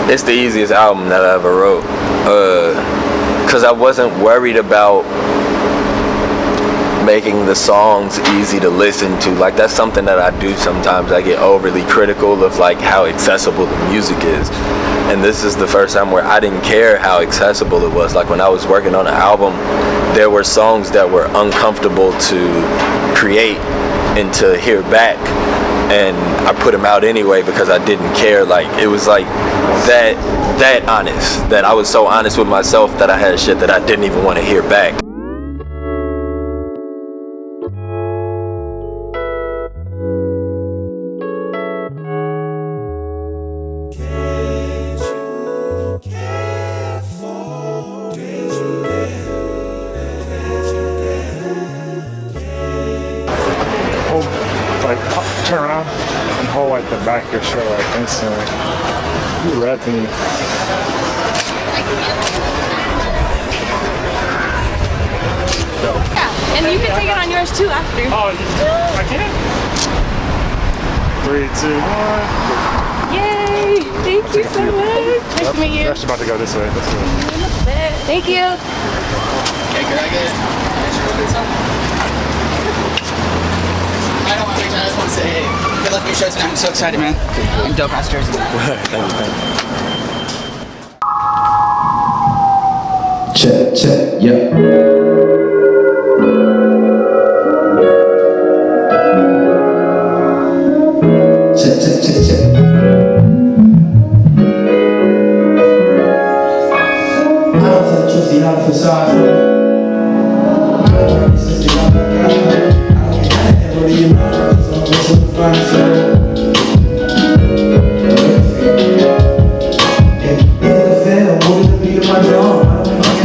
It's the easiest album that I ever wrote. Cause I wasn't worried about making the songs easy to listen to. Like, that's something that I do sometimes. I get overly critical of like how accessible the music is, and this is the first time where I didn't care how accessible it was. Like, when I was working on an album, there were songs that were uncomfortable to create and to hear back, and I put them out anyway because I didn't care. Like, it was like that honest, that I was so honest with myself that I had shit that I didn't even want to hear back. Turn around and hold like the back of your shirt like instantly. You repping me. Yeah, and you can take it on yours too after. Oh, I can? 3, 2, 1. Yay! Thank you so much. Nice to meet you. We're actually about to go this way. Thank you. Okay, can I get it? I don't want to reach out, I just want to say, hey, good luck with your show tonight. I'm so excited, man. I'm dope ass jersey. Check, yeah. Check. I don't think truth the out facade.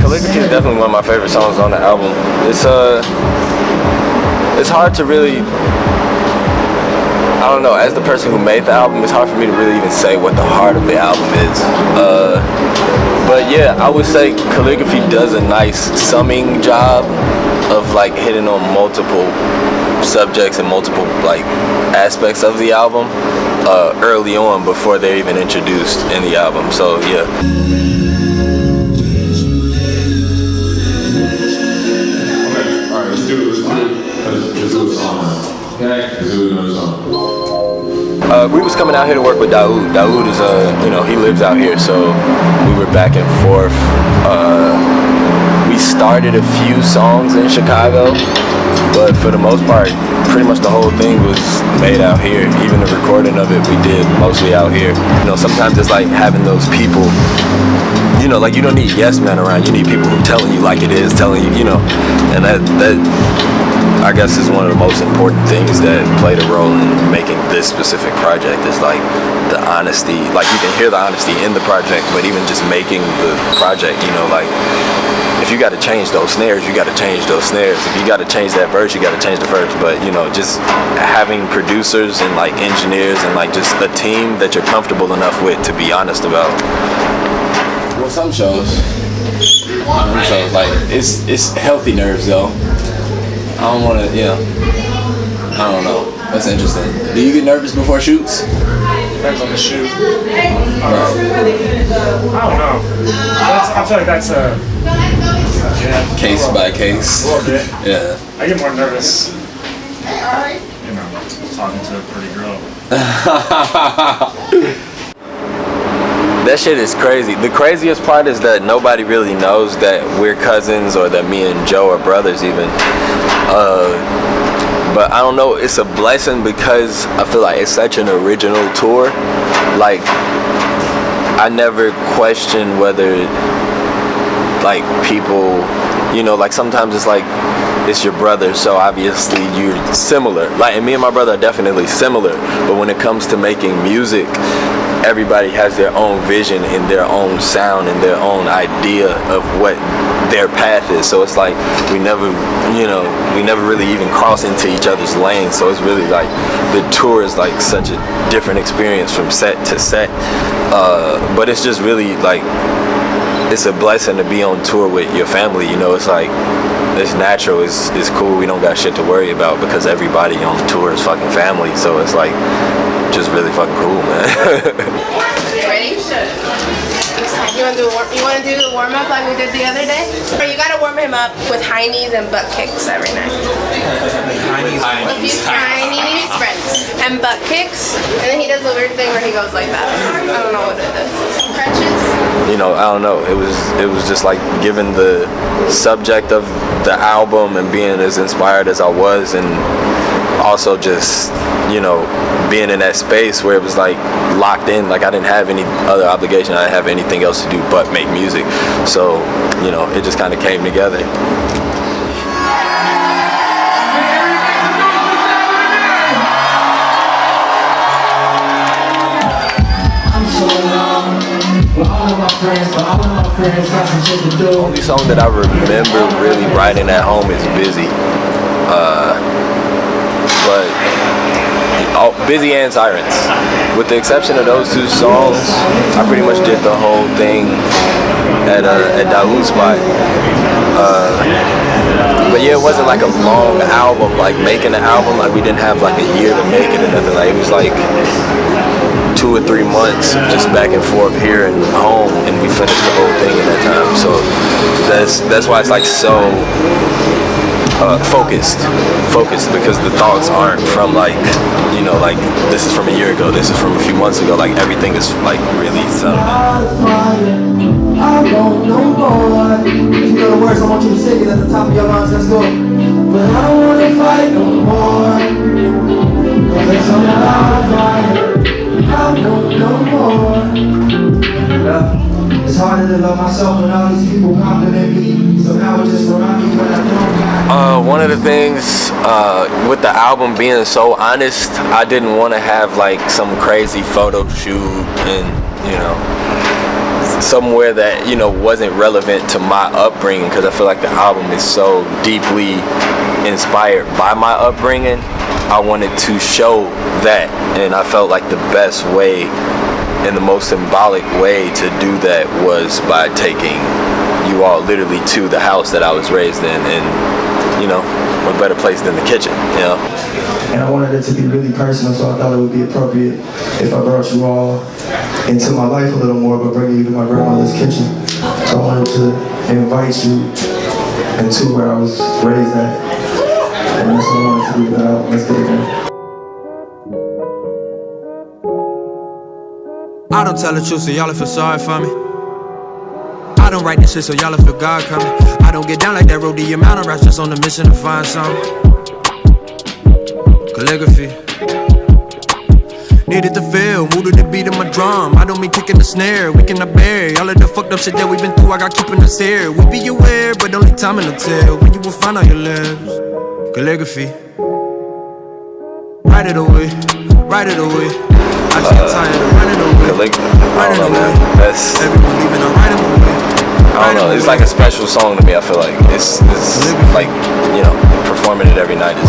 Calligraphy is definitely one of my favorite songs on the album. It's hard to really, I don't know, as the person who made the album, it's hard for me to really even say what the heart of the album is. But yeah, I would say Calligraphy does a nice summing job of like hitting on multiple subjects and multiple like aspects of the album early on before they're even introduced in the album. So yeah. Let's do a song. Okay. Let's do another song. We was coming out here to work with Daoud. Daoud is he lives out here, so we were back and forth. We started a few songs in Chicago, but for the most part, pretty much the whole thing was made out here. Even the recording of it, we did mostly out here. Sometimes it's like having those people, like you don't need yes men around. You need people who telling you like it is, telling you, and that I guess is one of the most important things that played a role in making this specific project is like the honesty. Like, you can hear the honesty in the project, but even just making the project, like if you got to change those snares, you got to change those snares. If you got to change that verse, you got to change the verse. But just having producers and like engineers and like just a team that you're comfortable enough with to be honest about. Well, some shows like it's healthy nerves though. I don't want to, I don't know. That's interesting. Do you get nervous before shoots? Depends on the shoot. Right. I don't know. I feel like that's a Case by case. A little bit. Yeah. I get more nervous, talking to a pretty girl. That shit is crazy. The craziest part is that nobody really knows that we're cousins or that me and Joe are brothers even. But I don't know, it's a blessing because I feel like it's such an original tour. Like, I never question whether like people, like sometimes it's like it's your brother, so obviously you're similar. Like, and me and my brother are definitely similar, but when it comes to making music, everybody has their own vision and their own sound and their own idea of what their path is. So it's like we never really even cross into each other's lanes. So it's really like the tour is like such a different experience from set to set. But it's just really like it's a blessing to be on tour with your family. It's like it's natural, it's cool. We don't got shit to worry about because everybody on the tour is fucking family. So it's like just really fucking cool, man. Ready? You want to do the warm up like we did the other day? Or you gotta warm him up with high knees and butt kicks every night. A few high knees, and butt kicks, and then he does a weird thing where he goes like that. I don't know what it is. Crutches. You know, I don't know. It was just like given the subject of the album and being as inspired as I was, and also just, you know, being in that space where it was like locked in, like I didn't have any other obligation, I didn't have anything else to do but make music. So, you know, it just kind of came together. The only song that I remember really writing at home is Busy. But Busy and Sirens. With the exception of those two songs, I pretty much did the whole thing at Dawood's spot. But yeah, it wasn't like a long album, like making an album, like we didn't have like a year to make it or nothing. Like it was like 2 or 3 months of just back and forth here and home, and we finished the whole thing in that time. So that's why it's like so focused because the thoughts aren't from like, you know, like this is from a year ago, this is from a few months ago. Like everything is like really settled in. I don't know more. If you know the words, I want you to sing it at the top of your lungs. Let's go. But I don't wanna fight no more. Cause I'm not fighting. I don't know more. It's harder to love myself when all these people compliment me. So now it just remind me when I don't. One of the things with the album being so honest, I didn't want to have like some crazy photo shoot and, you know, somewhere that, you know, wasn't relevant to my upbringing, because I feel like the album is so deeply inspired by my upbringing. I wanted to show that, and I felt like the best way and the most symbolic way to do that was by taking you all literally to the house that I was raised in, and, you know, what better place than the kitchen, you know? And I wanted it to be really personal, so I thought it would be appropriate if I brought you all into my life a little more, but bring you to my grandmother's kitchen. So I wanted to invite you into where I was raised at. And that's what I wanted to do with the album. Let's get it done. I don't tell the truth, so y'all feel sorry for me. I don't write this shit, so y'all feel God coming. I don't get down like that road, the amount of raps just on a mission to find something. Calligraphy. Needed to feel, moved to the beat of my drum. I don't mean kicking the snare, we cannot bear all of the fucked up shit that we been through, I got keeping us here. We be aware, but only time will tell when you will find out your lives. Calligraphy. Write it away, write it away. I just get tired of running away. Running away. Everyone leaving, I'm right away. I don't know, it's like a special song to me. I feel like it's like, you know, performing it every night is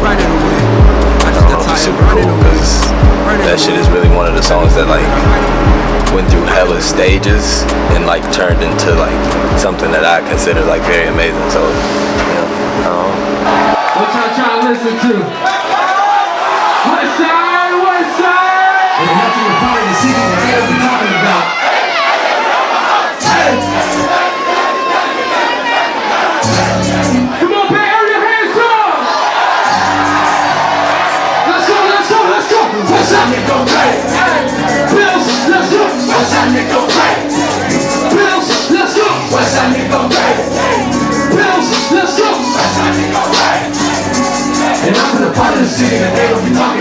right away. I don't know, super cool, because that shit is really one of the songs that like went through hella stages and like turned into like something that I consider like very amazing. So, you know, I don't know. What y'all trying to listen to? West side, west side! And that's what part of the city that they be talking about. Hey! Come on, put your hands up! Let's go, let's go, let's go! West side nigga play! Bills, let's go! West side nigga play! Bills, let's go! West side nigga play! Bills, let's go! West side nigga play! And I'm from the part of the city that they don't be talking